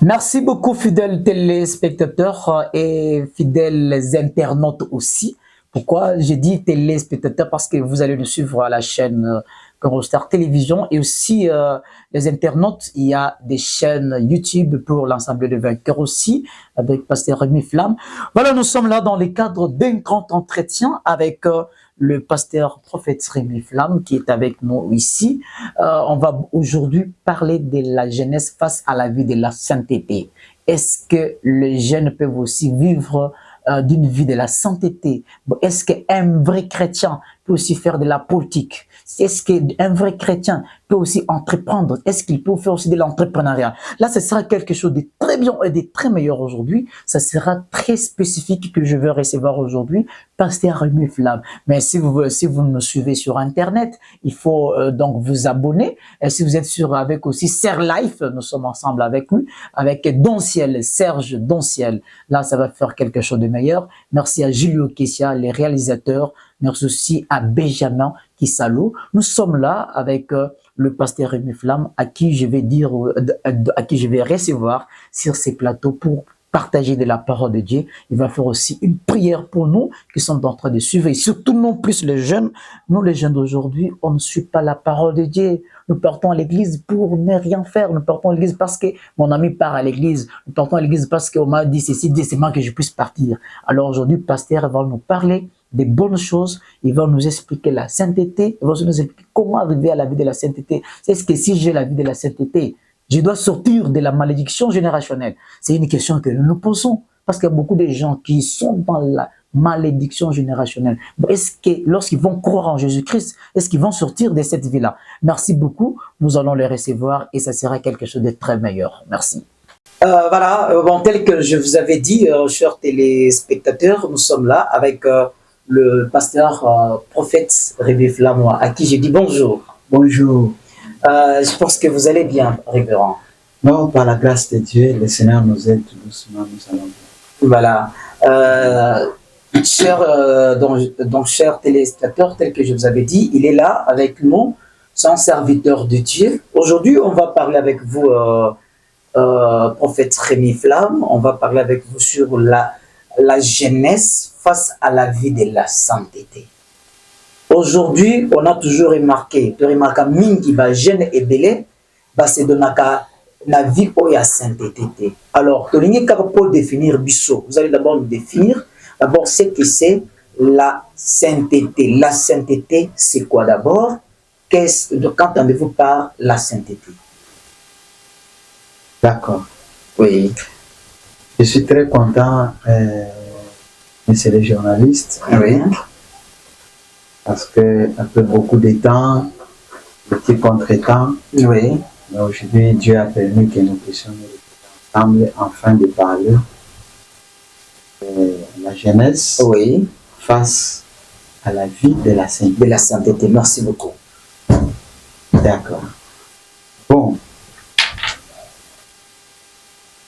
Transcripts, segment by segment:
Merci beaucoup, fidèles téléspectateurs et fidèles internautes aussi. Pourquoi j'ai dit téléspectateurs? Parce que vous allez nous suivre à la chaîne Eurostar Télévision et aussi les internautes. Il y a des chaînes YouTube pour l'ensemble des vainqueurs aussi, avec Pasteur Rémi Flamme. Voilà, nous sommes là dans le cadre d'un grand entretien avec le pasteur prophète Rémi Flamme qui est avec nous ici. On va aujourd'hui parler de la jeunesse face à la vie de la sainteté. Est-ce que les jeunes peuvent aussi vivre d'une vie de la sainteté? Est-ce qu'un vrai chrétien peut aussi faire de la politique? Est-ce qu'un vrai chrétien peut aussi entreprendre? Est-ce qu'il peut faire aussi de l'entrepreneuriat? Là, ce sera quelque chose de très bien et de très meilleur aujourd'hui. Ça sera très spécifique que je vais recevoir aujourd'hui, Pasteur Rémi Flamme. Mais si vous me suivez sur Internet, il faut donc vous abonner. Et si vous êtes avec aussi Serre Life, nous sommes ensemble avec lui, avec Donciel, Serge Donciel. Là, ça va faire quelque chose de meilleur. Merci à Julio Kessia, les réalisateurs. Merci aussi à Benjamin Kisalo. Nous sommes là avec le pasteur Rémi Flamme, à qui je vais recevoir sur ces plateaux pour partager de la parole de Dieu. Il va faire aussi une prière pour nous qui sommes en train de suivre, et surtout non plus les jeunes. Nous, les jeunes d'aujourd'hui, on ne suit pas la parole de Dieu. Nous partons à l'église pour ne rien faire. Nous partons à l'église parce que mon ami part à l'église. Nous partons à l'église parce qu'on m'a dit ceci, dit c'est que je puisse partir. Alors aujourd'hui, le pasteur va nous parler des bonnes choses, il va nous expliquer la sainteté, il va nous expliquer comment arriver à la vie de la sainteté. C'est ce que si j'ai la vie de la sainteté, je dois sortir de la malédiction générationnelle. C'est une question que nous nous posons, parce qu'il y a beaucoup de gens qui sont dans la malédiction générationnelle. Est-ce que lorsqu'ils vont croire en Jésus-Christ, est-ce qu'ils vont sortir de cette vie-là? Merci beaucoup, nous allons les recevoir et ça sera quelque chose de très meilleur. Merci. Voilà, bon, tel que je vous avais dit, chers téléspectateurs, nous sommes là avec le pasteur prophète Rémi Flamme, à qui j'ai dit bonjour. Bonjour. Je pense que vous allez bien, révérend. Non, par la grâce de Dieu, le Seigneur nous aide tout doucement, nous allons bien. Voilà. Chers téléspectateurs, tel que je vous avais dit, il est là avec nous, son serviteur de Dieu. Aujourd'hui, on va parler avec vous, prophète Rémi Flamme, on va parler avec vous sur la jeunesse face à la vie de la sainteté. Aujourd'hui, on a toujours remarqué, mingi ba jeune et belé, c'est de la vie où il y a sainteté. Alors, pour définir bisso, vous allez d'abord nous définir d'abord ce que c'est la sainteté. La sainteté, c'est quoi d'abord? Qu'entendez-vous par la sainteté? D'accord. Oui. Je suis très content, monsieur le journaliste. Oui. Parce que après beaucoup de temps, petit contre-temps, oui. Aujourd'hui, Dieu a permis que nous puissions nous retrouver ensemble afin de parler de la jeunesse, oui, face à la vie de la sainteté. De la sainteté. Merci beaucoup. D'accord. Bon.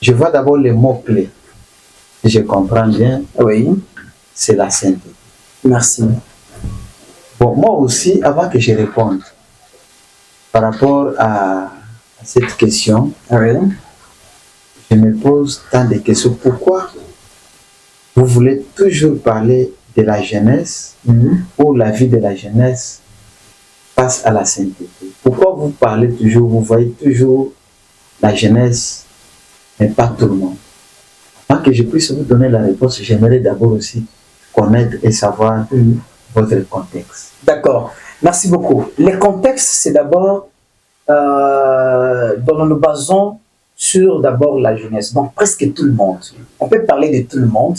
Je vois d'abord les mots-clés. Si je comprends bien, oui, c'est la sainteté. Merci. Bon, moi aussi, avant que je réponde, par rapport à cette question, oui, je me pose tant de questions. Pourquoi vous voulez toujours parler de la jeunesse ou la vie de la jeunesse face à la sainteté? Pourquoi vous parlez toujours, vous voyez toujours la jeunesse, mais pas tout le monde? Avant que je puisse vous donner la réponse, j'aimerais d'abord aussi connaître et savoir votre contexte. D'accord, merci beaucoup. Le contexte, c'est d'abord, dont nous nous basons sur d'abord la jeunesse, donc presque tout le monde. On peut parler de tout le monde,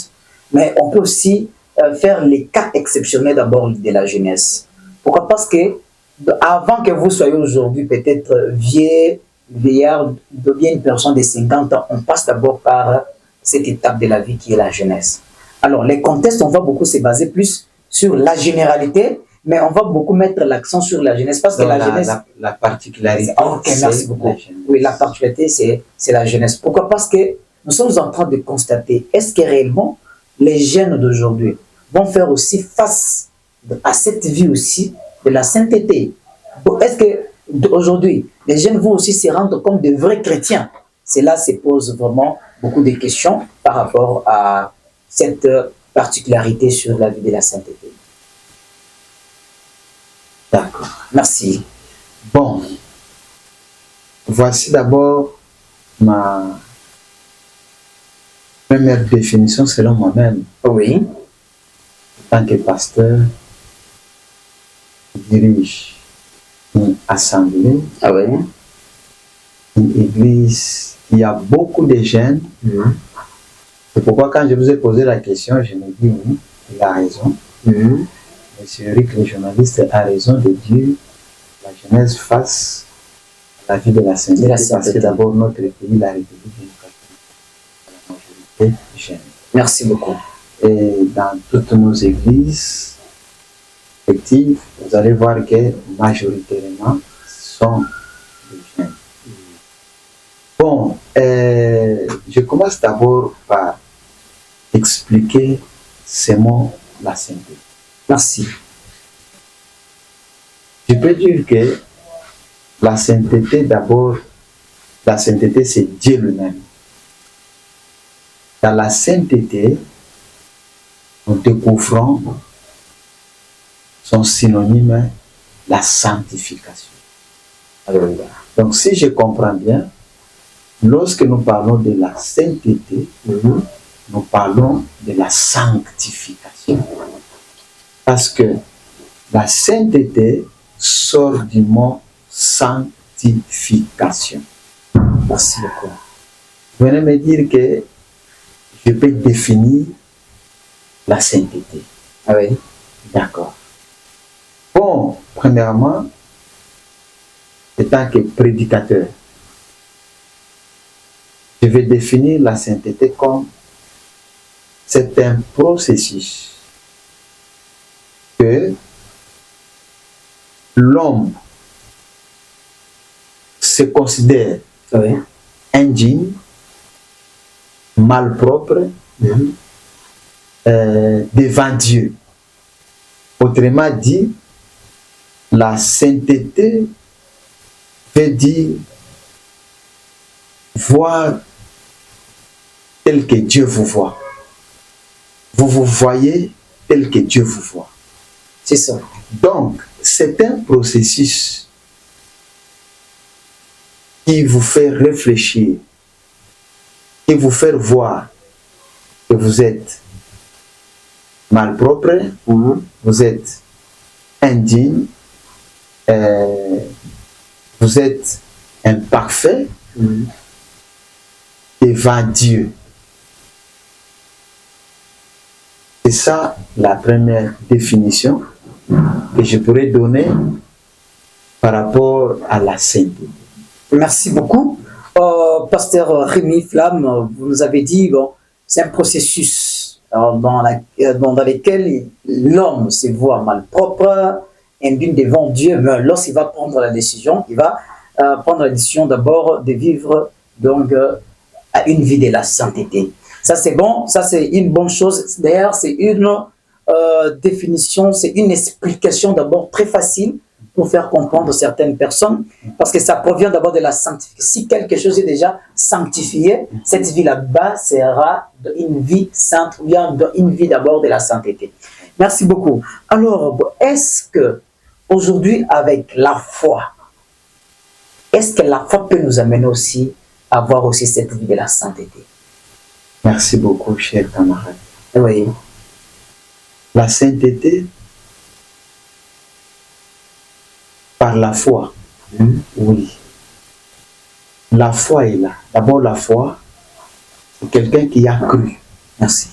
mais on peut aussi faire les cas exceptionnels d'abord de la jeunesse. Pourquoi? Parce que avant que vous soyez aujourd'hui peut-être vieillard, devient une personne de 50 ans, on passe d'abord par cette étape de la vie qui est la jeunesse. Alors, les contextes, on va beaucoup se baser plus sur la généralité, mais on va beaucoup mettre l'accent sur la jeunesse parce que la jeunesse... La particularité, ok, merci beaucoup. Oui, la particularité, c'est la jeunesse. Pourquoi? Parce que nous sommes en train de constater, est-ce que réellement les jeunes d'aujourd'hui vont faire aussi face à cette vie aussi de la sainteté? Est-ce que aujourd'hui les jeunes vont aussi se rendre comme de vrais chrétiens? Cela se pose vraiment beaucoup de questions par rapport à cette particularité sur la vie de la sainteté. D'accord. Merci. Bon, voici d'abord ma première définition selon moi-même. Oui. En tant que pasteur, je dirige une assemblée, Ah oui. une église. Il y a beaucoup de jeunes. C'est pourquoi quand je vous ai posé la question, je me dis oui, il a raison. Monsieur Eric, le journaliste, a raison de dire la jeunesse face à la vie de la sainteté. Parce que d'abord, notre pays, la République démocratique, la majorité jeune. Merci beaucoup. Et dans toutes nos églises effectives, vous allez voir que majoritairement sont des jeunes. Bon, je commence d'abord par expliquer ce mot, la sainteté. Merci. Je peux dire que la sainteté, d'abord, la sainteté, c'est Dieu lui-même. Dans la sainteté, nous découvrons son synonyme, la sanctification. Alléluia. Donc, si je comprends bien, lorsque nous parlons de la sainteté, nous parlons de la sanctification. Parce que la sainteté sort du mot sanctification. Merci beaucoup. Vous venez me dire que je peux définir la sainteté. Ah oui. D'accord. Bon, premièrement, en tant que prédicateur, je vais définir la sainteté comme c'est un processus que l'homme se considère indigne, malpropre devant Dieu. Autrement dit, la sainteté veut dire voir tel que Dieu vous voit. Vous vous voyez tel que Dieu vous voit. C'est ça. Donc, c'est un processus qui vous fait réfléchir, qui vous fait voir que vous êtes malpropre, vous êtes indigne, vous êtes imparfait devant Dieu. C'est ça la première définition que je pourrais donner par rapport à la sainteté. Merci beaucoup. Pasteur Rémi Flamme, vous nous avez dit, bon, c'est un processus dans lequel l'homme se voit malpropre, indigne devant Dieu, mais lorsqu'il va prendre la décision, il va prendre la décision d'abord de vivre donc à une vie de la sainteté. Ça c'est bon, ça c'est une bonne chose. D'ailleurs, c'est une définition, c'est une explication d'abord très facile pour faire comprendre certaines personnes, parce que ça provient d'abord de la sanctification. Si quelque chose est déjà sanctifié, cette vie là-bas sera une vie sainte, ou bien une vie d'abord de la sainteté. Merci beaucoup. Alors, est-ce que aujourd'hui, avec la foi, est-ce que la foi peut nous amener aussi à avoir aussi cette vie de la sainteté? Merci beaucoup, cher camarade. Oui. La sainteté, par la foi, oui. La foi est là. D'abord, la foi, c'est quelqu'un qui a cru. Merci.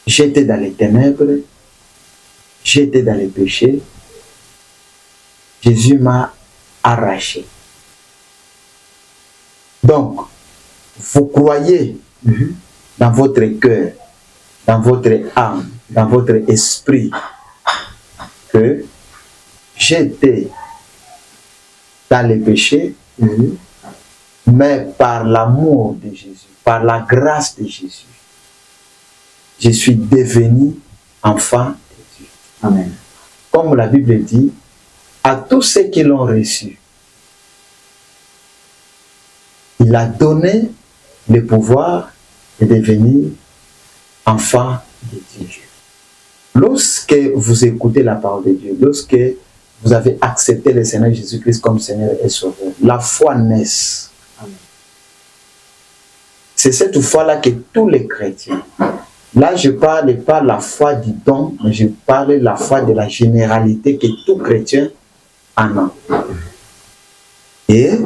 J'étais dans les ténèbres, j'étais dans les péchés, Jésus m'a arraché. Donc, vous croyez dans votre cœur, dans votre âme, dans votre esprit, que j'étais dans les péchés, mais par l'amour de Jésus, par la grâce de Jésus, je suis devenu enfant de Dieu. Amen. Comme la Bible dit, à tous ceux qui l'ont reçu, il a donné le pouvoir de devenir enfant de Dieu. Lorsque vous écoutez la parole de Dieu, lorsque vous avez accepté le Seigneur Jésus-Christ comme Seigneur et Sauveur, la foi naît. C'est cette foi-là que tous les chrétiens, là je ne parle pas la foi du don, mais je parle la foi de la généralité que tout chrétien en a. Et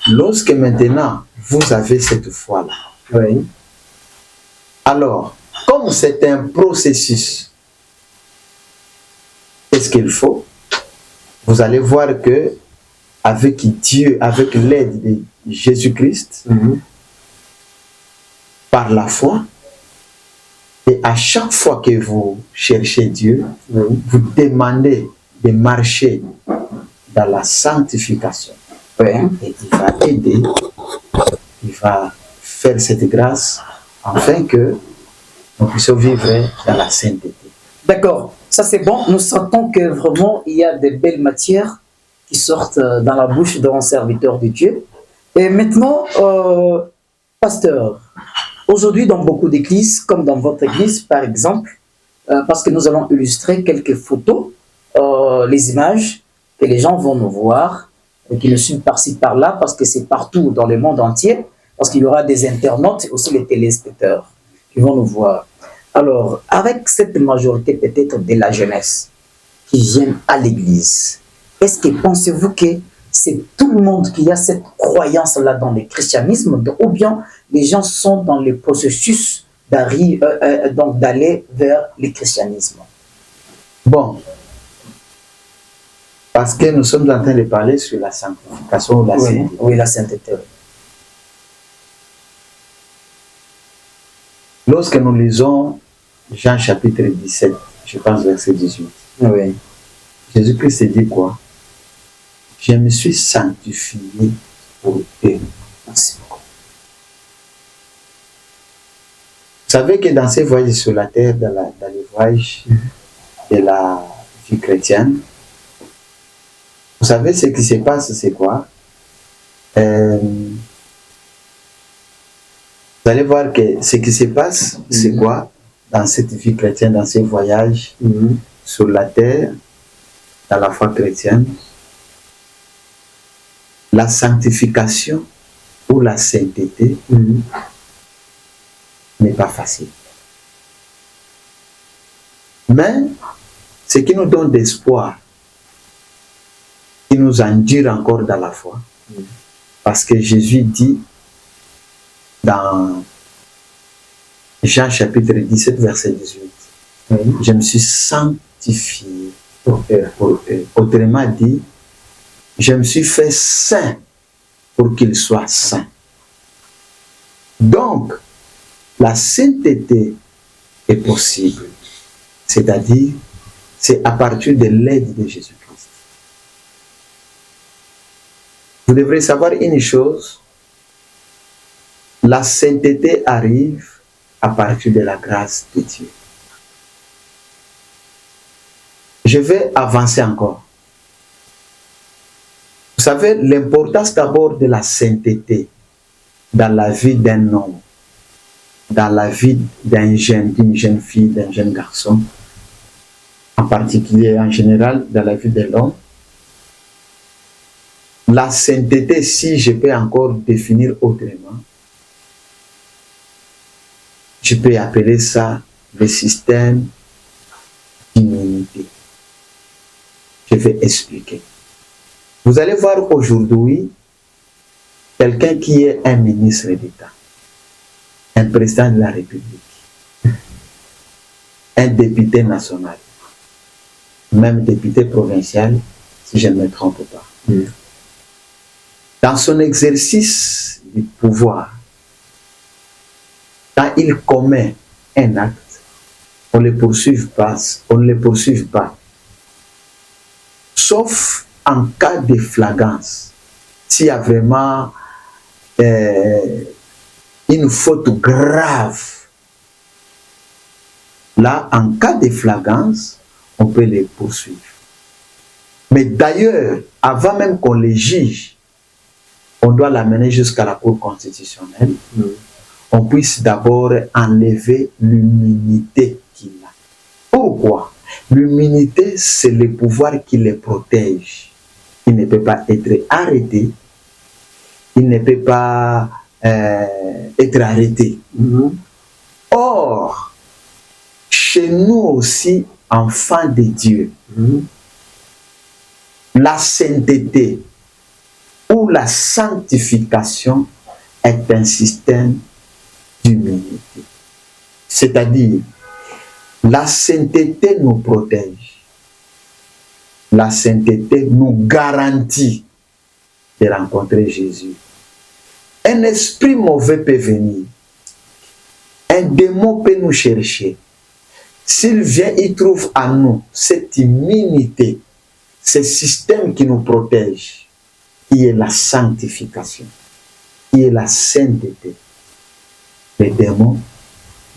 lorsque maintenant vous avez cette foi-là, Oui. alors, comme c'est un processus, qu'est-ce qu'il faut? Vous allez voir que avec Dieu, avec l'aide de Jésus-Christ, par la foi, et à chaque fois que vous cherchez Dieu, vous demandez de marcher dans la sanctification. Oui. Et il va aider, il va faire cette grâce afin que nous puissions vivre dans la sainteté. D'accord, ça c'est bon. Nous sentons que vraiment il y a des belles matières qui sortent dans la bouche d'un serviteur de Dieu. Et maintenant, pasteur, aujourd'hui dans beaucoup d'églises, comme dans votre église par exemple, parce que nous allons illustrer quelques photos, les images que les gens vont nous voir, et qui nous suivent par-ci par-là, parce que c'est partout dans le monde entier, parce qu'il y aura des internautes et aussi les téléspectateurs qui vont nous voir. Alors, avec cette majorité peut-être de la jeunesse qui vient à l'église, est-ce que pensez-vous que c'est tout le monde qui a cette croyance-là dans le christianisme, ou bien les gens sont dans le processus d'aller vers le christianisme? Bon, parce que nous sommes en train de parler sur la sanctification ou la sainteté. Oui, la sainteté. Lorsque nous lisons Jean chapitre 17, je pense verset 18, Oui. Jésus-Christ dit quoi? Je me suis sanctifié pour eux. Merci beaucoup. Vous savez que dans ces voyages sur la terre, dans les voyages de la vie chrétienne, vous savez ce qui se passe, c'est quoi? Vous allez voir que ce qui se passe, c'est quoi? Dans cette vie chrétienne, dans ces voyages sur la terre, dans la foi chrétienne, la sanctification ou la sainteté n'est pas facile. Mais ce qui nous donne d'espoir, qui nous endure encore dans la foi, parce que Jésus dit dans Jean chapitre 17, verset 18, je me suis sanctifié pour eux. Autrement dit, je me suis fait saint pour qu'ils soient saints. Donc, la sainteté est possible. C'est-à-dire, c'est à partir de l'aide de Jésus-Christ. Vous devrez savoir une chose, la sainteté arrive à partir de la grâce de Dieu. Je vais avancer encore. Vous savez, l'importance d'abord de la sainteté dans la vie d'un homme, dans la vie d'une jeune fille, d'un jeune garçon, en particulier, en général, dans la vie de l'homme. La sainteté, si je peux encore définir autrement, je peux appeler ça le système d'immunité. Je vais expliquer. Vous allez voir aujourd'hui quelqu'un qui est un ministre d'État, un président de la République, un député national, même député provincial, si je ne me trompe pas. Dans son exercice du pouvoir, quand il commet un acte, on ne le poursuit pas, sauf en cas de flagrance. S'il y a vraiment une faute grave, là, en cas de flagrance, on peut les poursuivre. Mais d'ailleurs, avant même qu'on les juge, on doit l'amener jusqu'à la Cour constitutionnelle, on puisse d'abord enlever l'immunité qu'il a. Pourquoi? L'immunité, c'est le pouvoir qui les protège. Il ne peut pas être arrêté, il ne peut pas être arrêté. Or, chez nous aussi, enfants de Dieu, la sainteté ou la sanctification est un système d'humilité. C'est-à-dire, la sainteté nous protège. La sainteté nous garantit de rencontrer Jésus. Un esprit mauvais peut venir. Un démon peut nous chercher. S'il vient, il trouve en nous cette immunité, ce système qui nous protège, qui est la sanctification, qui est la sainteté. Le démon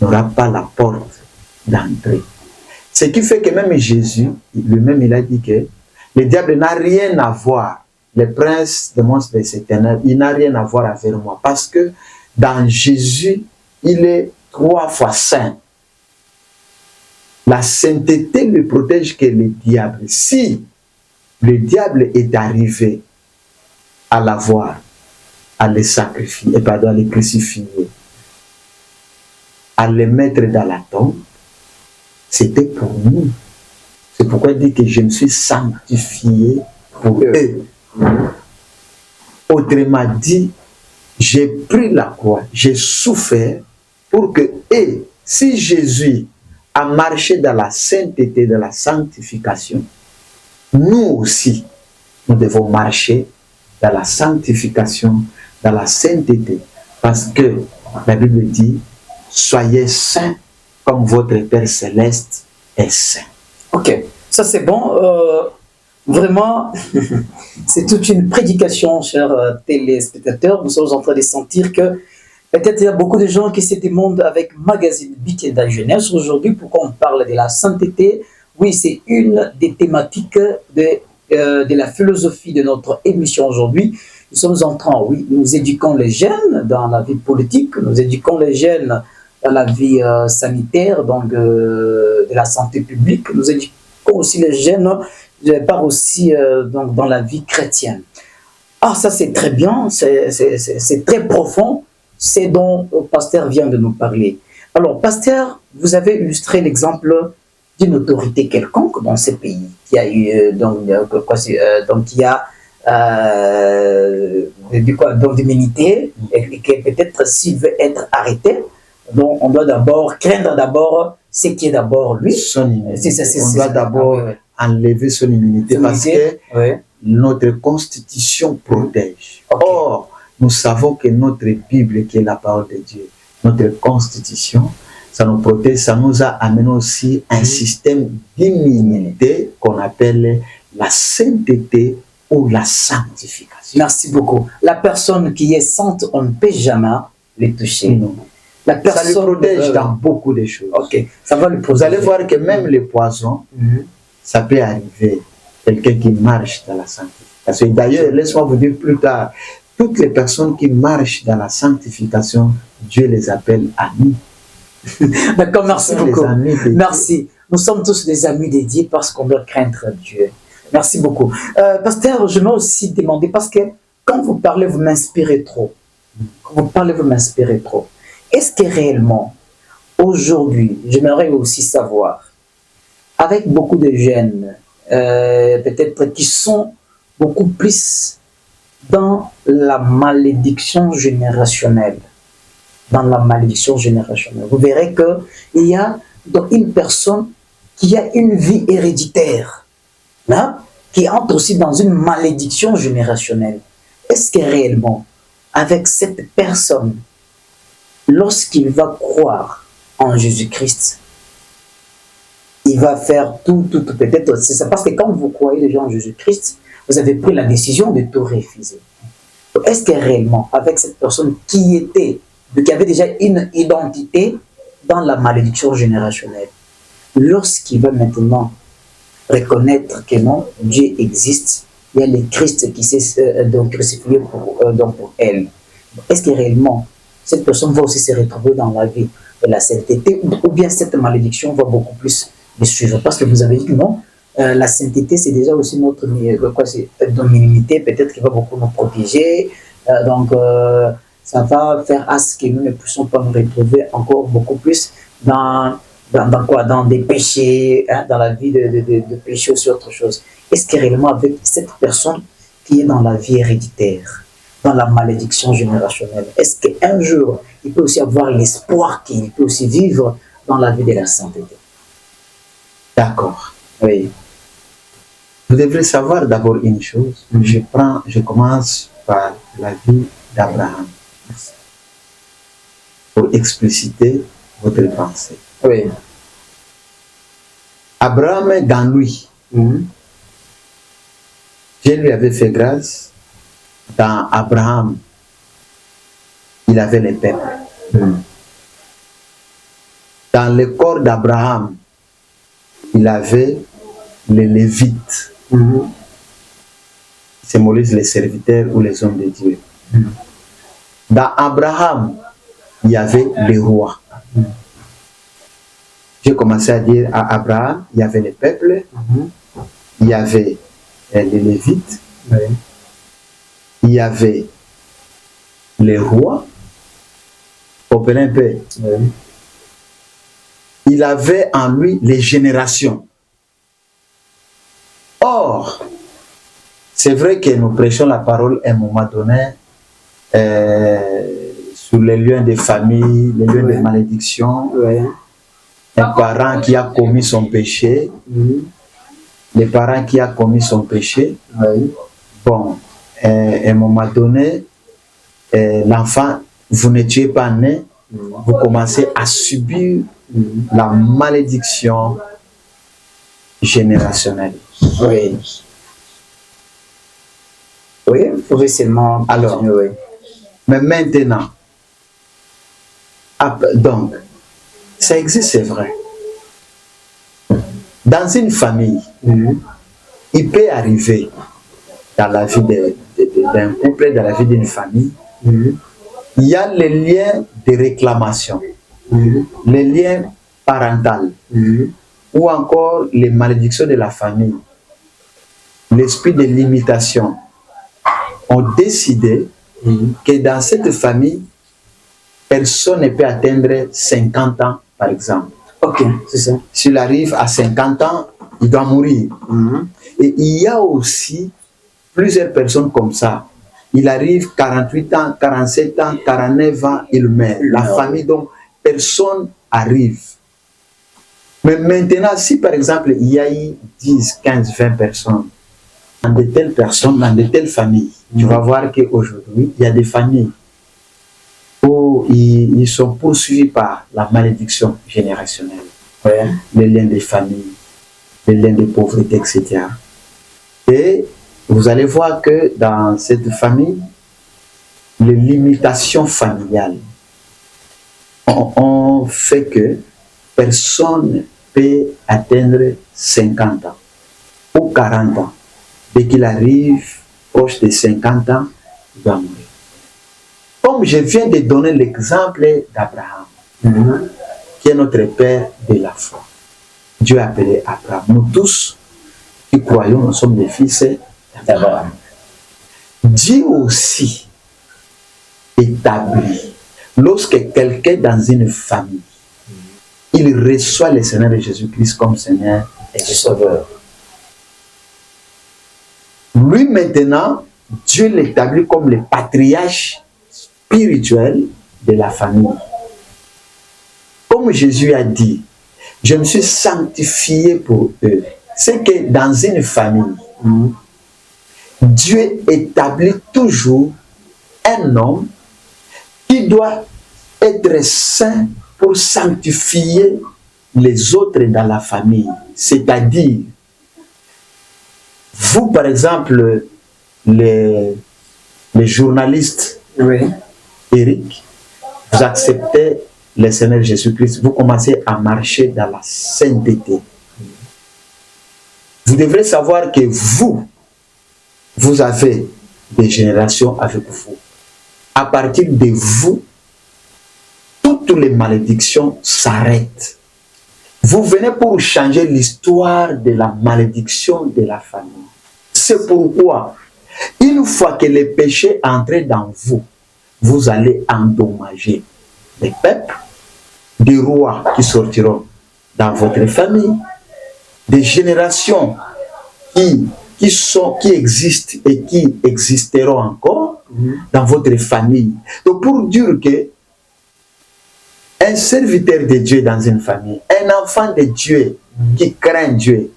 n'aura pas la porte d'entrée. Ce qui fait que même Jésus, lui-même, il a dit que le diable n'a rien à voir, le prince des monstres de ces ténèbres, il n'a rien à voir avec moi. Parce que dans Jésus, il est 3 fois saint. La sainteté ne protège que le diable. Si le diable est arrivé à l'avoir, à le sacrifier, à le crucifier, à le mettre dans la tombe, c'était pour nous. C'est pourquoi il dit que je me suis sanctifié pour eux. Autrement dit, j'ai pris la croix, j'ai souffert pour que, et si Jésus a marché dans la sainteté, dans la sanctification, nous aussi, nous devons marcher dans la sanctification, dans la sainteté. Parce que la Bible dit, soyez saints comme votre Père Céleste est saint. Ok, ça c'est bon. Vraiment, c'est toute une prédication, chers téléspectateurs. Nous sommes en train de sentir que peut-être il y a beaucoup de gens qui se demandent avec Magazine Bité de la Jeunesse aujourd'hui pourquoi on parle de la sainteté. Oui, c'est une des thématiques de la philosophie de notre émission aujourd'hui. Nous sommes en train, oui, nous éduquons les jeunes dans la vie politique, nous éduquons les jeunes dans la vie sanitaire, donc de la santé publique, nous éduquons aussi les jeunes, part aussi donc, dans la vie chrétienne. Ah, ça c'est très bien, c'est très profond, c'est dont le pasteur vient de nous parler. Alors, pasteur, vous avez illustré l'exemple d'une autorité quelconque dans ces pays qui a eu donc qui a donc d'immunité et que peut-être s'il veut être arrêté, donc on doit d'abord craindre d'abord ce qui est d'abord lui. Son immunité. On doit d'abord enlever son immunité parce que notre constitution protège. Okay. Or, nous savons que notre Bible, qui est la parole de Dieu, notre constitution, ça nous protège, ça nous a amené aussi un système d'immunité qu'on appelle la sainteté ou la sanctification. Merci beaucoup. La personne qui est sainte, on ne peut jamais les toucher. Non. La personne, ça le protège dans beaucoup de choses. Ok, ça va le protéger. Vous allez voir que même les poisons, ça peut arriver. Quelqu'un qui marche dans la sanctification. D'ailleurs, laisse-moi vous dire plus tard, toutes les personnes qui marchent dans la sanctification, Dieu les appelle amis. D'accord, merci beaucoup. Merci. Nous sommes tous des amis dédiés parce qu'on doit craindre Dieu. Merci beaucoup. Pasteur, je m'ai aussi demandé, parce que quand vous parlez, vous m'inspirez trop. Quand vous parlez, vous m'inspirez trop. Est-ce que réellement, aujourd'hui, j'aimerais aussi savoir, avec beaucoup de jeunes, peut-être qui sont beaucoup plus dans la malédiction générationnelle, vous verrez qu'il y a donc une personne qui a une vie héréditaire, hein, qui entre aussi dans une malédiction générationnelle. Est-ce que réellement, avec cette personne, lorsqu'il va croire en Jésus-Christ, il va faire tout peut-être, c'est ça, parce que quand vous croyez déjà en Jésus-Christ, vous avez pris la décision de tout refuser. Est-ce que réellement, avec cette personne qui avait déjà une identité dans la malédiction générationnelle, lorsqu'il va maintenant reconnaître que non, Dieu existe, il y a le Christ qui s'est donc crucifié pour elle. Est-ce que réellement, cette personne va aussi se retrouver dans la vie de la sainteté, ou bien cette malédiction va beaucoup plus le suivre? Parce que vous avez dit que non, la sainteté, c'est déjà aussi notre minimité, peut-être qui va beaucoup nous protéger. Ça va faire à ce que nous ne puissions pas nous retrouver encore beaucoup plus dans des péchés, hein, dans la vie de péché ou sur autre chose. Est-ce que réellement avec cette personne qui est dans la vie héréditaire, dans la malédiction générationnelle, est-ce qu'un jour, il peut aussi avoir l'espoir qu'il peut aussi vivre dans la vie de la sainteté? D'accord. Oui. Vous devrez savoir d'abord une chose. Je commence par la vie d'Abraham pour expliciter votre pensée. Oui. Abraham, dans lui, Dieu lui avait fait grâce. Dans Abraham, il avait les peuples. Dans le corps d'Abraham, il avait les Lévites. Symbolise les serviteurs ou les hommes de Dieu. Dans Abraham, il y avait les rois. J'ai commencé à dire à Abraham, il y avait les peuples, il y avait les Lévites, il y avait les rois. Comprenez un peu. Il avait en lui les générations. Or, c'est vrai que nous prêchons la parole à un moment donné sur les liens de famille, les liens de malédiction. Un parent qui a commis son péché, le parent qui a commis son péché, bon, à un moment donné, l'enfant, vous n'étiez pas né, vous commencez à subir la malédiction générationnelle. Oui. Oui, vous pouvez seulement continuer. Alors, mais maintenant, donc, ça existe, c'est vrai. Dans une famille, il peut arriver dans la vie d'un couple, dans la vie d'une famille, il y a les liens de réclamation, les liens parentaux, ou encore les malédictions de la famille. L'esprit de limitation ont décidé que dans cette famille, personne ne peut atteindre 50 ans, par exemple. Ok, c'est ça. S'il arrive à 50 ans, il doit mourir. Et il y a aussi plusieurs personnes comme ça. Il arrive 48 ans, 47 ans, 49 ans, il meurt. La famille, donc, personne arrive. Mais maintenant, si par exemple, il y a eu 10, 15, 20 personnes, dans de telles personnes, dans de telles familles, tu vas voir qu'aujourd'hui, il y a des familles où ils sont poursuivis par la malédiction générationnelle. Les liens de famille, les liens de pauvreté, etc. Et vous allez voir que dans cette famille, les limitations familiales ont fait que personne ne peut atteindre 50 ans ou 40 ans. Dès qu'il arrive proche de 50 ans, il va mourir. Comme je viens de donner l'exemple d'Abraham, qui est notre père de la foi. Dieu a appelé Abraham. Nous tous qui croyons, nous sommes des fils d'Abraham. Dieu aussi établit, lorsque quelqu'un dans une famille, il reçoit le Seigneur Jésus-Christ comme Seigneur et Sauveur. Lui maintenant, Dieu l'établit comme le patriarche spirituel de la famille. Comme Jésus a dit, je me suis sanctifié pour eux. C'est que dans une famille, Dieu établit toujours un homme qui doit être saint pour sanctifier les autres dans la famille. C'est-à-dire, vous par exemple, les journalistes, Eric, vous acceptez le Seigneur Jésus-Christ, vous commencez à marcher dans la sainteté. Vous devrez savoir que vous, vous avez des générations avec vous. À partir de vous, toutes les malédictions s'arrêtent. Vous venez pour changer l'histoire de la malédiction de la famille. C'est pourquoi, une fois que le péché entre dans vous, vous allez endommager les peuples, des rois qui sortiront dans votre famille, des générations qui existent et qui existeront encore dans votre famille. Donc pour dire que un serviteur de Dieu dans une famille, un enfant de Dieu qui craint Dieu,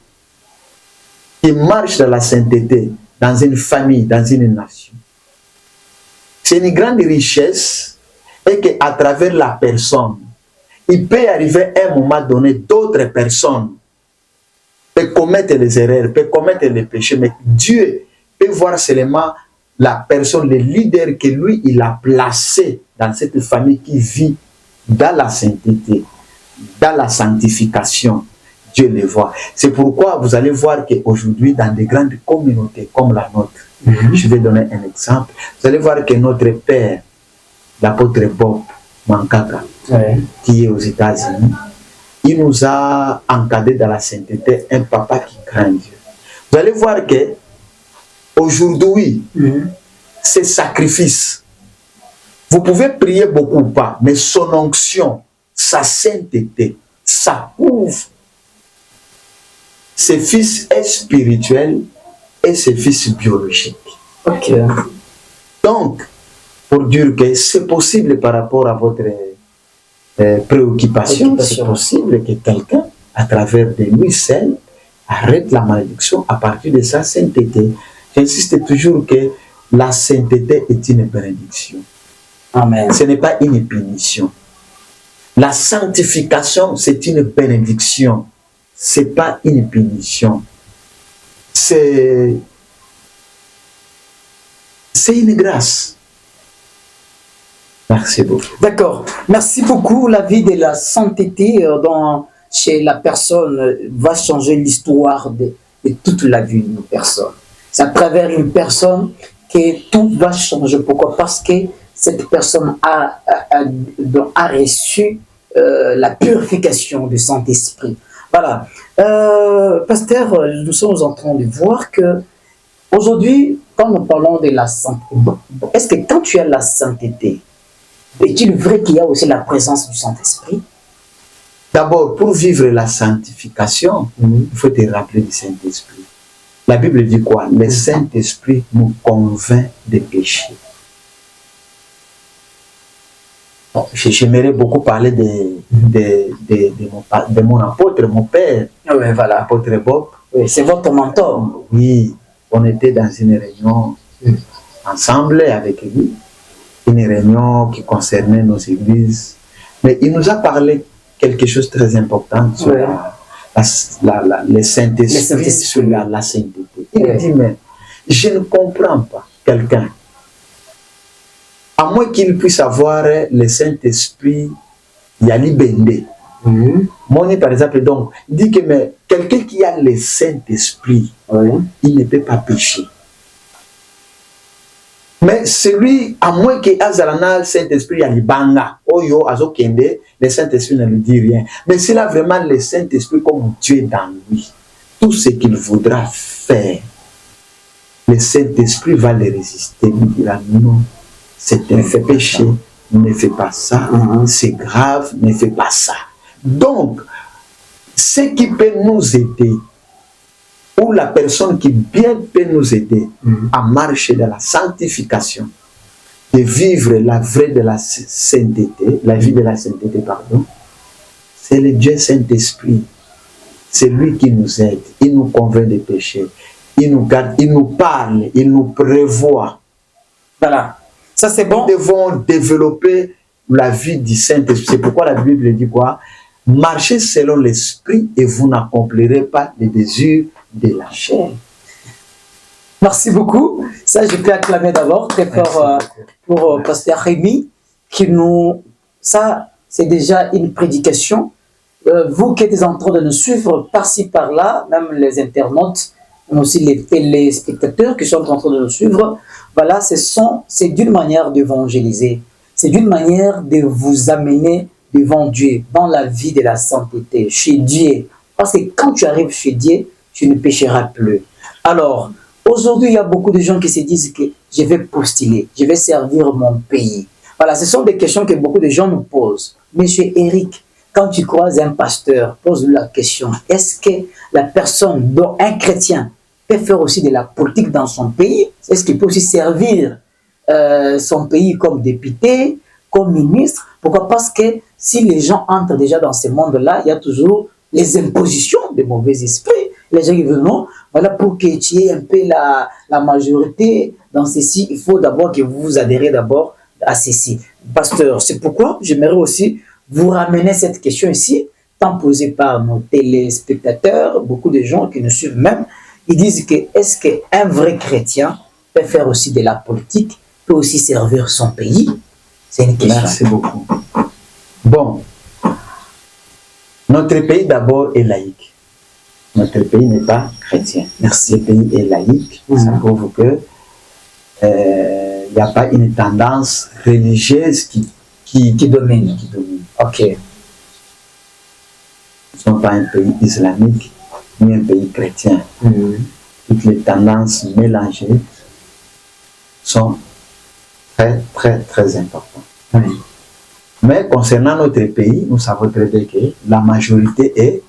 qui marche dans la sainteté, dans une famille, dans une nation, c'est une grande richesse et qu'à travers la personne, il peut arriver à un moment donné d'autres personnes peuvent commettre les erreurs, peuvent commettre les péchés, mais Dieu peut voir seulement la personne, le leader que lui, il a placé dans cette famille qui vit dans la sainteté, dans la sanctification. Dieu les voit. C'est pourquoi vous allez voir qu'aujourd'hui, dans des grandes communautés comme la nôtre, je vais donner un exemple, vous allez voir que notre père, l'apôtre Bob Mankaka, qui est aux États-Unis, il nous a encadré dans la sainteté, un papa qui craint Dieu. Vous allez voir que aujourd'hui, ces sacrifices, vous pouvez prier beaucoup ou pas, mais son onction, sa sainteté, ça couvre ses fils spirituels et ses fils biologiques. Donc, pour dire que c'est possible par rapport à votre préoccupation, c'est possible que quelqu'un, à travers de lui seul, arrête la malédiction à partir de sa sainteté. J'insiste toujours que la sainteté est une bénédiction. Amen. Ce n'est pas une punition. La sanctification, c'est une bénédiction. Ce n'est pas une punition. C'est une grâce. Merci beaucoup. D'accord. Merci beaucoup. La vie de la sainteté chez la personne va changer l'histoire de toute la vie d'une personne. C'est à travers une personne que tout va changer. Pourquoi? Parce que cette personne a reçu la purification du Saint-Esprit. Voilà. Pasteur, nous sommes en train de voir que aujourd'hui, quand nous parlons de la sainteté, est-ce que quand tu as la sainteté, est-il vrai qu'il y a aussi la présence du Saint-Esprit? D'abord, pour vivre la sanctification, il faut te rappeler du Saint-Esprit. La Bible dit quoi? Le Saint-Esprit nous convainc des péchés. Bon, j'aimerais beaucoup parler de mon apôtre, mon père, Oui, voilà. l'apôtre Bob. Oui, c'est votre mentor. Oui, on était dans une réunion ensemble avec lui, une réunion qui concernait nos églises. Mais il nous a parlé quelque chose de très important sur le Saint-Esprit, sur la sainteté. Il dit, mais je ne comprends pas quelqu'un. À moins qu'il puisse avoir le Saint-Esprit, Yali Bende. Moni, par exemple, donc, dit que quelqu'un qui a le Saint-Esprit, il ne peut pas pécher. Mais celui, à moins qu'il ait le Saint-Esprit, Yali Banga, Oyo, Azokende, le Saint-Esprit ne lui dit rien. Mais s'il a vraiment le Saint-Esprit comme Dieu dans lui, tout ce qu'il voudra faire, le Saint-Esprit va le résister. Il dira non. C'est un péché, ne fais pas ça, c'est grave, ne fais pas ça. Donc, ce qui peut nous aider, ou la personne qui bien peut nous aider à marcher dans la sanctification, de vivre la vraie de la sainteté, la vie de la sainteté, pardon, c'est le Dieu Saint-Esprit. C'est lui qui nous aide, il nous convainc des péchés, il nous garde, il nous parle, il nous prévoit. Voilà. Ça, c'est bon. Nous devons développer la vie du Saint-Esprit. C'est pourquoi la Bible dit quoi? Marchez selon l'Esprit et vous n'accomplirez pas les désirs de la chair. Merci beaucoup. Ça, je peux acclamer d'abord très fort pour Pasteur Rémi, qui nous... Ça, c'est déjà une prédication. Vous qui êtes en train de nous suivre par-ci, par-là, même les internautes, mais aussi les téléspectateurs qui sont en train de nous suivre. Voilà, c'est d'une manière d'évangéliser, c'est d'une manière de vous amener devant Dieu, dans la vie de la sainteté, chez Dieu. Parce que quand tu arrives chez Dieu, tu ne pécheras plus. Alors, aujourd'hui, il y a beaucoup de gens qui se disent que je vais postuler, je vais servir mon pays. Voilà, ce sont des questions que beaucoup de gens nous posent. Monsieur Eric, quand tu croises un pasteur, pose-lui la question, est-ce que la personne, dont un chrétien, peut faire aussi de la politique dans son pays? Est-ce qu'il peut aussi servir son pays comme député, comme ministre? Pourquoi? Parce que si les gens entrent déjà dans ce monde-là, il y a toujours les impositions de mauvais esprits. Les gens qui veulent, non, voilà, pour que tu aies un peu la majorité dans ceci, il faut d'abord que vous vous adhérez d'abord à ceci. Pasteur, c'est pourquoi j'aimerais aussi vous ramener cette question ici, tant posée par nos téléspectateurs, beaucoup de gens qui nous suivent même, ils disent que est-ce qu'un vrai chrétien peut faire aussi de la politique, peut aussi servir son pays? C'est une question. Merci beaucoup. Bon, notre pays d'abord est laïque. Notre pays n'est pas chrétien. Merci. Le pays est laïque. Ça prouve que il n'y a pas une tendance religieuse qui domine. Ok. Nous ne sommes pas un pays islamique ni un pays chrétien. Toutes les tendances mélangées sont très, très, très importantes. Mais concernant notre pays, nous savons très bien que la majorité est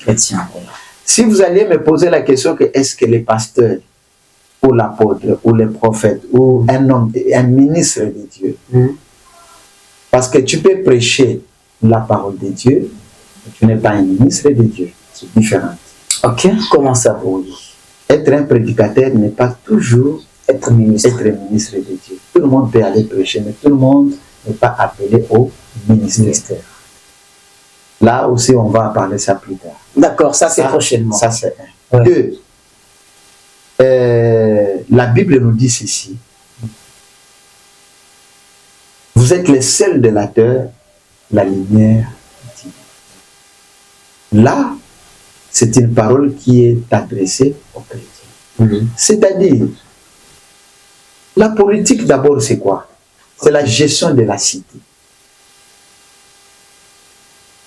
chrétienne. Si vous alliez me poser la question que est-ce que les pasteurs ou l'apôtre ou les prophètes ou un homme, un ministre de Dieu, parce que tu peux prêcher la parole de Dieu, mais tu n'es pas un ministre de Dieu, c'est différent. Ok, comment ça vous? Être un prédicateur n'est pas toujours être ministre de Dieu. Tout le monde peut aller prêcher, mais tout le monde n'est pas appelé au ministère. Là aussi, on va parler ça plus tard. D'accord, ça c'est prochainement. Ça c'est un. Deux, la Bible nous dit ceci. Vous êtes les seuls de la terre, la lumière divine. Là, c'est une parole qui est adressée aux chrétiens. C'est-à-dire, la politique d'abord c'est quoi? C'est la gestion de la cité.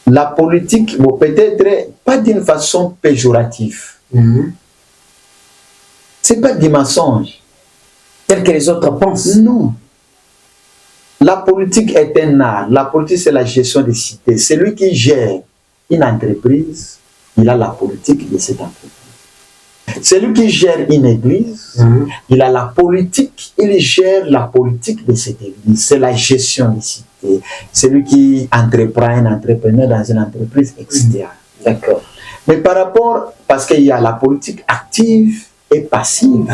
La politique, bon, peut-être pas d'une façon péjorative. C'est pas du mensonge. Tel que les autres pensent. Non. La politique est un art. La politique, c'est la gestion des cités. Celui qui gère une entreprise, il a la politique de cette entreprise. Celui qui gère une église, il a la politique, il gère la politique de cette église. C'est la gestion des cités. Celui qui entreprend, un entrepreneur dans une entreprise, etc. D'accord. Mais par rapport, parce qu'il y a la politique active et passive.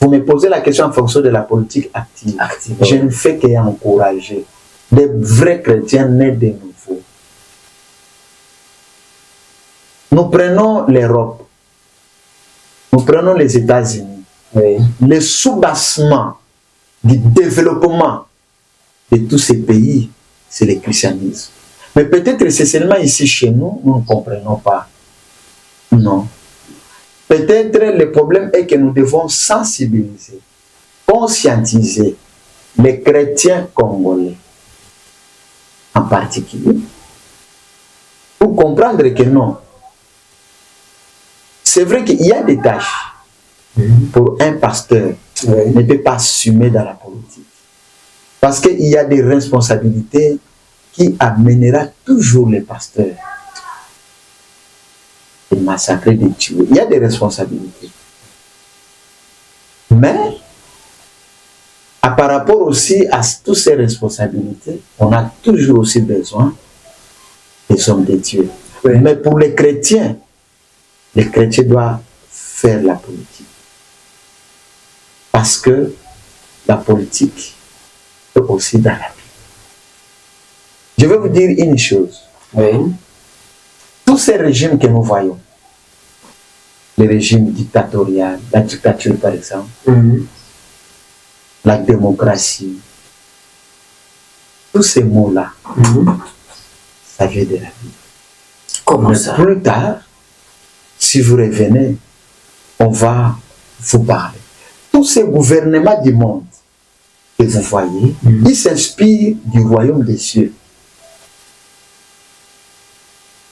Vous me posez la question en fonction de la politique active. Je ne fais qu'encourager des vrais chrétiens nés de nouveau. Nous prenons l'Europe, nous prenons les États-Unis. Le soubassement du développement de tous ces pays, c'est le christianisme. Mais peut-être c'est seulement ici chez nous, nous ne comprenons pas. Non. Peut-être le problème est que nous devons sensibiliser, conscientiser les chrétiens congolais en particulier pour comprendre que non. C'est vrai qu'il y a des tâches pour un pasteur ne peut pas assumer dans la politique. Parce qu'il y a des responsabilités qui amènera toujours les pasteurs. De massacrer, de tuer. Il y a des responsabilités. Mais, par rapport aussi à toutes ces responsabilités, on a toujours aussi besoin des hommes de Dieu. Mais pour les chrétiens doivent faire la politique. Parce que la politique est aussi dans la vie. Je vais vous dire une chose. Tous ces régimes que nous voyons, les régimes dictatoriaux, la dictature par exemple, la démocratie, tous ces mots-là, ça vient de la vie. Comment ça? Plus tard, si vous revenez on va vous parler. Tous ces gouvernements du monde que vous voyez, ils s'inspirent du royaume des cieux.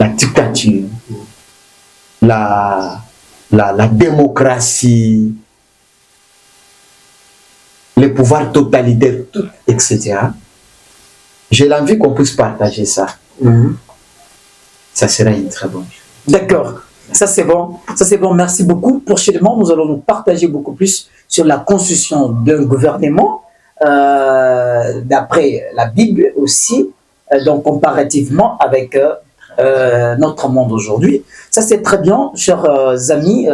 La dictature, la démocratie, les pouvoirs totalitaires, tout, etc. J'ai l'envie qu'on puisse partager ça. Ça sera une très bonne chose. D'accord. Ça c'est bon. Ça c'est bon. Merci beaucoup. Prochainement, nous allons nous partager beaucoup plus sur la construction d'un gouvernement d'après la Bible aussi, donc comparativement avec notre monde aujourd'hui. Ça c'est très bien, chers amis,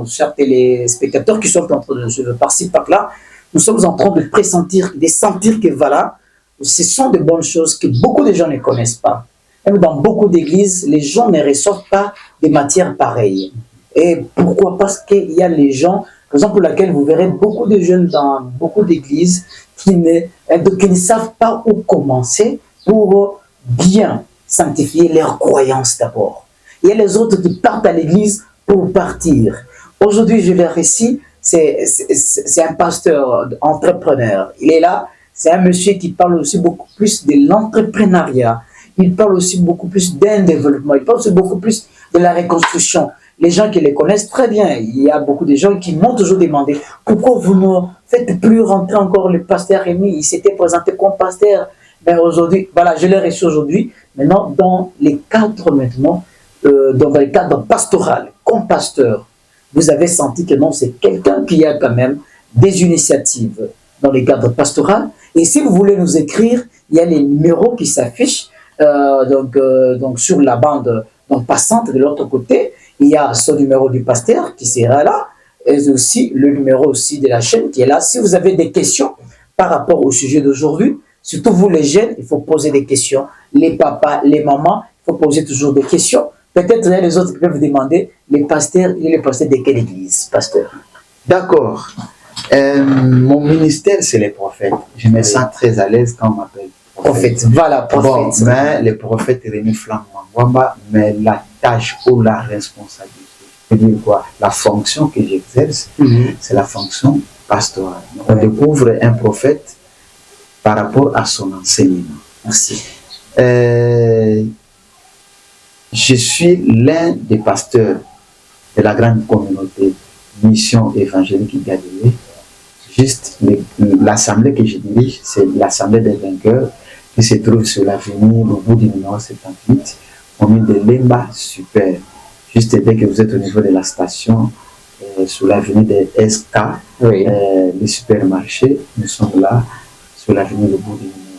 chers téléspectateurs qui sont en train de suivre par-ci par-là. Nous sommes en train de pressentir, de sentir que voilà, ce sont de bonnes choses que beaucoup de gens ne connaissent pas. Même dans beaucoup d'églises, les gens ne reçoivent pas des matières pareilles. Et pourquoi? Parce qu'il y a les gens, raison pour laquelle vous verrez beaucoup de jeunes dans beaucoup d'églises qui ne savent pas où commencer pour bien sanctifier leurs croyances d'abord. Il y a les autres qui partent à l'église pour partir. Aujourd'hui, je vais ici, c'est un pasteur entrepreneur. Il est là, c'est un monsieur qui parle aussi beaucoup plus de l'entrepreneuriat. Il parle aussi beaucoup plus d'un développement. Il parle aussi beaucoup plus de la reconstruction. Les gens qui les connaissent très bien, il y a beaucoup de gens qui m'ont toujours demandé pourquoi vous ne faites plus rentrer encore le pasteur Rémi. Il s'était présenté comme pasteur. Mais aujourd'hui, voilà, je l'ai reçu aujourd'hui. Maintenant, dans les cadres maintenant, dans le cadre pastoral, comme pasteur, vous avez senti que non, c'est quelqu'un qui a quand même des initiatives dans les cadres pastoral. Et si vous voulez nous écrire, il y a les numéros qui s'affichent donc sur la bande donc passante de l'autre côté. Il y a ce numéro du pasteur qui sera là, et aussi le numéro aussi de la chaîne qui est là. Si vous avez des questions par rapport au sujet d'aujourd'hui, surtout vous les jeunes, il faut poser des questions. Les papas, les mamans, il faut poser toujours des questions. Peut-être les autres qui peuvent demander, les pasteurs, il est le pasteur de quelle église, pasteur? D'accord. Mon ministère, c'est les prophètes. Je me sens très à l'aise quand on m'appelle prophète. Voilà, prophète. Bon, mais les prophètes Rémi Flamouangwamba, mais la tâche ou la responsabilité, je veux dire quoi? La fonction que j'exerce, c'est la fonction pastorale. On découvre un prophète par rapport à son enseignement. Merci. Je suis l'un des pasteurs de la grande communauté Mission évangélique Galilée. Juste l'assemblée que je dirige, c'est l'assemblée des vainqueurs qui se trouve sur l'avenue au bout du numéro 78, au milieu de Lemba Super. Juste dès que vous êtes au niveau de la station, sur l'avenue des SK, les supermarchés, nous sommes là, sur l'avenue au bout du numéro.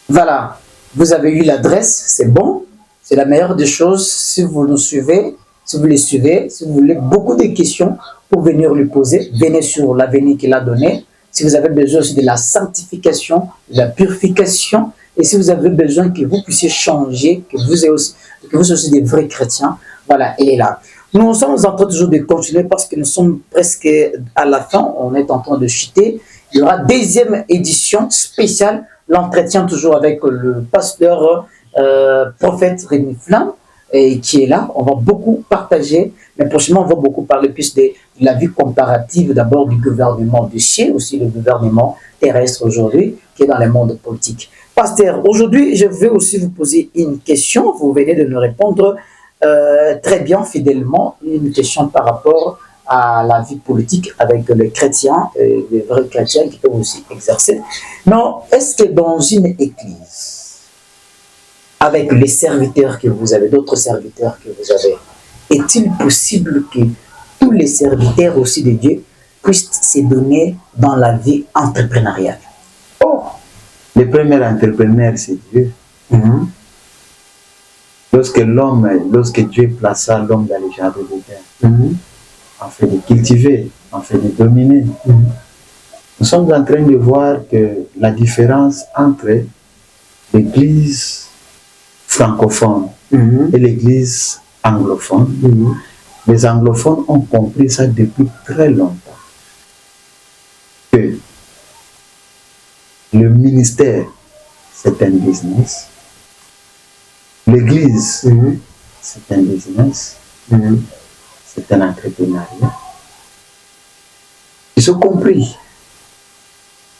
Voilà, vous avez eu l'adresse, c'est bon, c'est la meilleure des choses. Si vous nous suivez, si vous les suivez, si vous voulez beaucoup de questions pour venir lui poser, venez sur l'avenue qu'il a donné. Si vous avez besoin aussi de la sanctification, de la purification, et si vous avez besoin que vous puissiez changer, que vous soyez aussi des vrais chrétiens, voilà, elle est là. Nous sommes en train toujours de continuer parce que nous sommes presque à la fin, on est en train de chuter. Il y aura deuxième édition spéciale, l'entretien toujours avec le pasteur prophète Rémi Flamme, et qui est là. On va beaucoup partager, mais prochainement on va beaucoup parler plus de la vie comparative d'abord du gouvernement du ciel, aussi le gouvernement terrestre aujourd'hui, qui est dans le monde politique. Pasteur, aujourd'hui je vais aussi vous poser une question, vous venez de nous répondre très bien, fidèlement, une question par rapport à la vie politique avec les chrétiens, les vrais chrétiens qui peuvent aussi exercer. Non, est-ce que dans une église, avec les serviteurs que vous avez, d'autres serviteurs que vous avez, est-il possible que tous les serviteurs aussi de Dieu puissent se donner dans la vie entrepreneuriale? Oh, le premier entrepreneur, c'est Dieu. Lorsque Dieu plaça l'homme dans les jardins d'Éden, en fait de cultiver, en fait de dominer, nous sommes en train de voir que la différence entre l'église francophone et l'église anglophone, les anglophones ont compris ça depuis très longtemps, que le ministère, c'est un business, l'église, c'est un business, c'est un entrepreneuriat. Ils ont compris.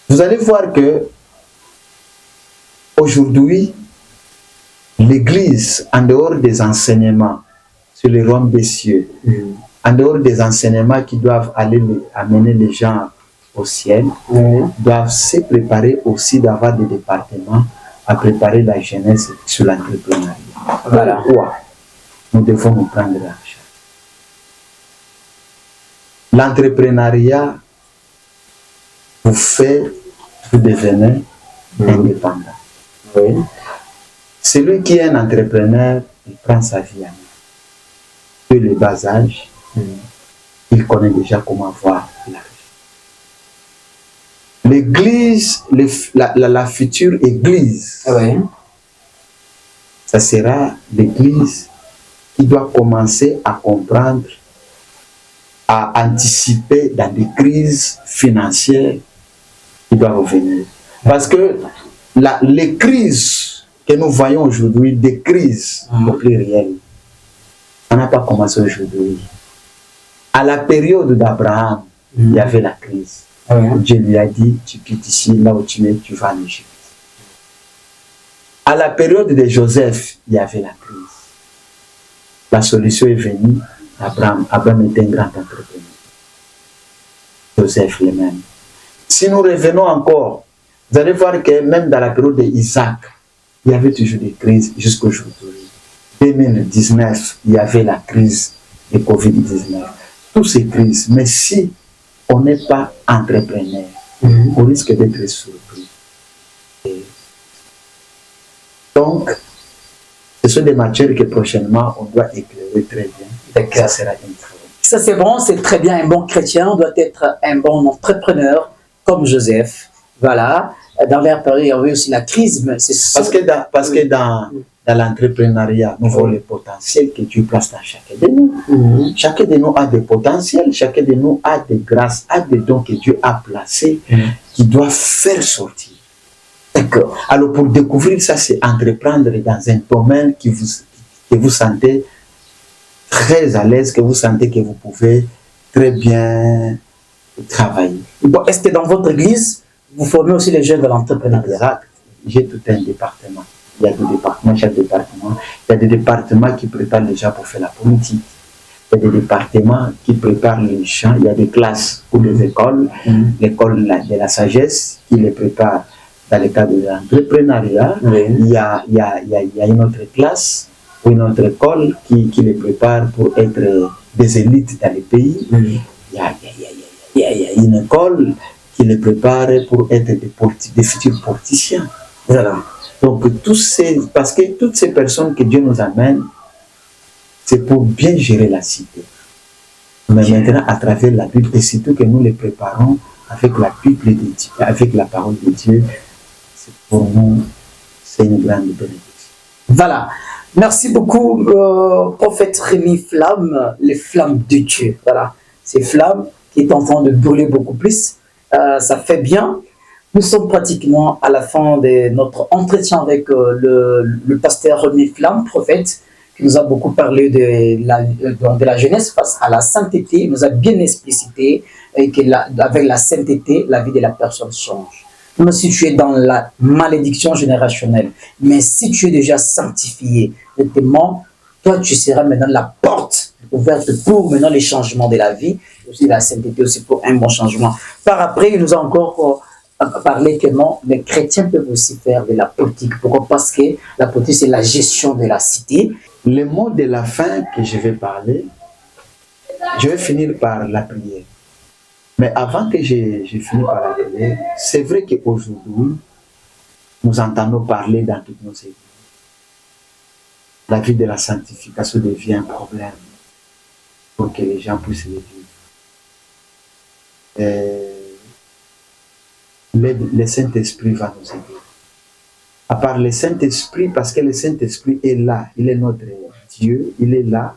Vous allez voir que aujourd'hui, l'Église, en dehors des enseignements sur le royaume des cieux, en dehors des enseignements qui doivent amener les gens au ciel, doivent se préparer aussi d'avoir des départements à préparer la jeunesse sur l'entrepreneuriat. Voilà. Pourquoi nous devons nous prendre l'argent. L'entrepreneuriat vous fait, vous devenez indépendant. Oui. Celui qui est un entrepreneur, il prend sa vie en main. Dès le bas âge, il connaît déjà comment avoir l'argent. L'église, la future église, ça sera l'église qui doit commencer à comprendre, à anticiper dans des crises financières qui doivent revenir. Parce que les crises que nous voyons aujourd'hui, des crises au pluriel, ça n'a pas commencé aujourd'hui. À la période d'Abraham, il y avait la crise. Dieu lui a dit, tu quittes ici, là où tu es, tu vas en Égypte. À la période de Joseph, il y avait la crise. La solution est venue. Abraham était un grand entrepreneur. Joseph le même. Si nous revenons encore, vous allez voir que même dans la période d'Isaac, il y avait toujours des crises jusqu'à aujourd'hui. 2019, il y avait la crise de Covid-19. Toutes ces crises. Mais si on n'est pas entrepreneur, on risque d'être surpris. Donc, ce sont des matières que prochainement on doit éclairer très bien. Ça sera une fois. Ça c'est bon, c'est très bien. Un bon chrétien doit être un bon entrepreneur comme Joseph. Voilà. Dans leur période, il y avait aussi la crise. Parce que dans l'entrepreneuriat, nous voyons le potentiel que Dieu place dans chacun de nous. Chacun de nous a des potentiels, chacun de nous a des grâces, a des dons que Dieu a placés qui doivent faire sortir. D'accord. Alors pour découvrir ça, c'est entreprendre dans un domaine que vous sentez très à l'aise, que vous sentez que vous pouvez très bien travailler. Bon, est-ce que dans votre église, vous formez aussi les jeunes de l'entrepreneuriat? Exact. J'ai tout un département. Il y a des départements, chaque département. Il y a des départements qui préparent les gens pour faire la politique. Il y a des départements qui préparent les gens. Il y a des classes pour les écoles. L'école de la sagesse qui les prépare dans le cadre de l'entrepreneuriat. Il y a une autre classe ou une autre école qui les prépare pour être des élites dans les pays. Il y a une école qui les prépare pour être des futurs politiciens. Voilà. Donc, parce que toutes ces personnes que Dieu nous amène, c'est pour bien gérer la cité. Mais maintenant, à travers la Bible, et surtout que nous les préparons avec la Bible de Dieu, avec la parole de Dieu, pour nous, c'est une grande bénédiction. Voilà. Merci beaucoup, prophète Rémi Flamme, les flammes de Dieu. Voilà. Ces flammes qui est en train de brûler beaucoup plus. Ça fait bien. Nous sommes pratiquement à la fin de notre entretien avec le pasteur Rémi Flamme, prophète, qui nous a beaucoup parlé de la jeunesse face à la sainteté. Il nous a bien explicité qu'avec la sainteté, la vie de la personne change. Même si tu es dans la malédiction générationnelle, mais si tu es déjà sanctifié, notamment, toi, tu seras maintenant la porte ouverte pour maintenant les changements de la vie, aussi la sainteté, aussi pour un bon changement. Par après, il nous a encore parlé que non, les chrétiens peuvent aussi faire de la politique. Pourquoi? Parce que la politique, c'est la gestion de la cité. Le mot de la fin que je vais parler, je vais finir par la prière. Mais avant que je finisse par la prière, c'est vrai qu'aujourd'hui, nous entendons parler dans toutes nos églises. La vie de la sanctification devient un problème pour que les gens puissent le vivre. Le Saint-Esprit va nous aider. À part le Saint-Esprit, parce que le Saint-Esprit est là, il est notre Dieu, il est là,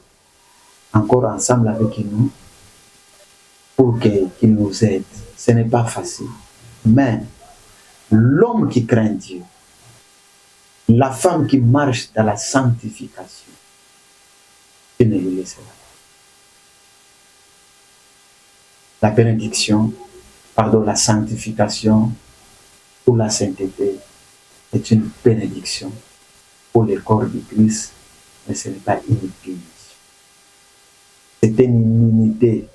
encore ensemble avec nous, pour qu'il nous aide. Ce n'est pas facile. Mais l'homme qui craint Dieu, la femme qui marche dans la sanctification, Dieu ne le laissera pas. la bénédiction, pardon, la sanctification ou la sainteté est une bénédiction pour le corps du Christ, mais ce n'est pas une punition. C'est une immunité,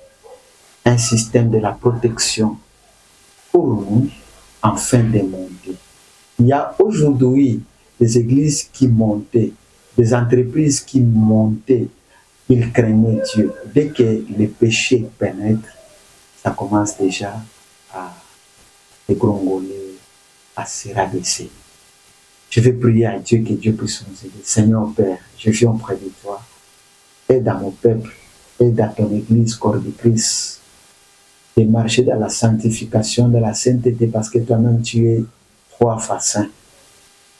un système de la protection pour nous afin de monter. Il y a aujourd'hui des églises qui montaient, des entreprises qui montaient, ils craignaient Dieu. Dès que le péché pénètre, ça commence déjà à dégringoler, à se rabaisser. Je vais prier à Dieu que Dieu puisse nous aider. Seigneur Père, je viens auprès de toi. Aide à mon peuple, aide à ton église, corps de Christ, de marcher dans la sanctification, dans la sainteté, parce que toi-même tu es 3 fois saint.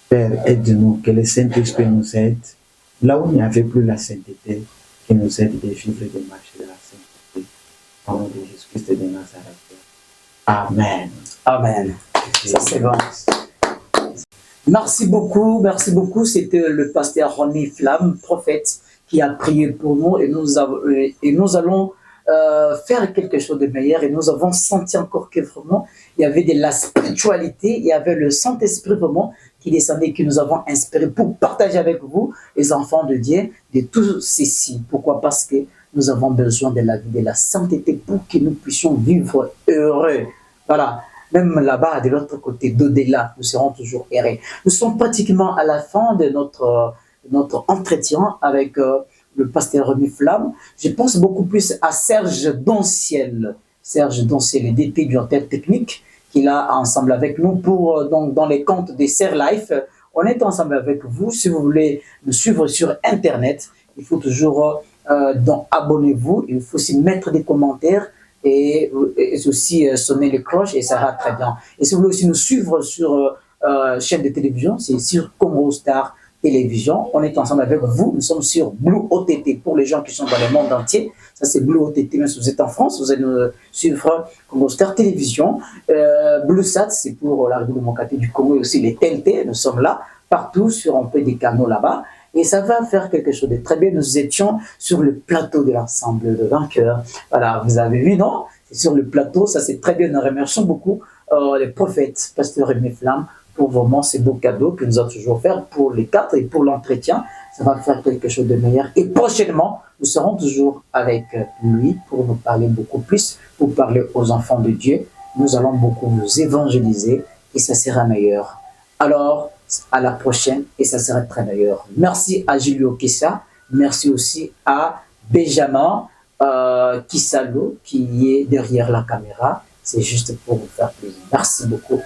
Père, aide-nous, que le Saint-Esprit nous aide. Là où il n'y avait plus la sainteté, qu'il nous aide de vivre et de marcher dans la sainteté. Au nom de Jésus-Christ de Nazareth. Amen. Amen. Ça c'est bon. Merci beaucoup. C'était le pasteur René Flamme, prophète, qui a prié pour nous et nous allons faire quelque chose de meilleur et nous avons senti encore que vraiment il y avait de la spiritualité, il y avait le Saint-Esprit vraiment qui descendait, que nous avons inspiré pour partager avec vous, les enfants de Dieu, de tout ceci. Pourquoi? Parce que nous avons besoin de la vie, de la sainteté pour que nous puissions vivre heureux. Voilà. Même là-bas, de l'autre côté, d'au-delà, nous serons toujours heureux. Nous sommes pratiquement à la fin de notre entretien avec le pasteur René Flamme. Je pense beaucoup plus à Serge Donciel. Serge Donciel, le DP du hôtel technique, qu'il a ensemble avec nous pour dans les comptes des Serre Life. On est ensemble avec vous. Si vous voulez nous suivre sur Internet, il faut toujours abonnez-vous. Il faut aussi mettre des commentaires et aussi sonner les cloches et ça va très bien. Et si vous voulez aussi nous suivre sur chaîne de télévision, c'est sur Congo Star Télévision. On est ensemble avec vous. Nous sommes sur Blue OTT pour les gens qui sont dans le monde entier. Ça, c'est Blue OTT. Même si vous êtes en France, vous allez nous suivre Congo Star Télévision. Blue Sat, c'est pour la République démocratique du Congo et aussi les TNT. Nous sommes là, partout, sur un peu des canaux là-bas. Et ça va faire quelque chose de très bien. Nous étions sur le plateau de l'Assemblée de vainqueurs. Voilà, vous avez vu, non? C'est sur le plateau, ça c'est très bien. Nous remercions beaucoup les prophètes, pasteur René Flamme, pour vraiment ces beaux cadeaux que nous avons toujours fait pour les 4 et pour l'entretien. Ça va faire quelque chose de meilleur. Et prochainement, nous serons toujours avec lui pour nous parler beaucoup plus, pour parler aux enfants de Dieu. Nous allons beaucoup nous évangéliser et ça sera meilleur. Alors, à la prochaine et ça sera très meilleur. Merci à Julio Kissa. Merci aussi à Benjamin Kissalo qui est derrière la caméra. C'est juste pour vous faire plaisir. Merci beaucoup.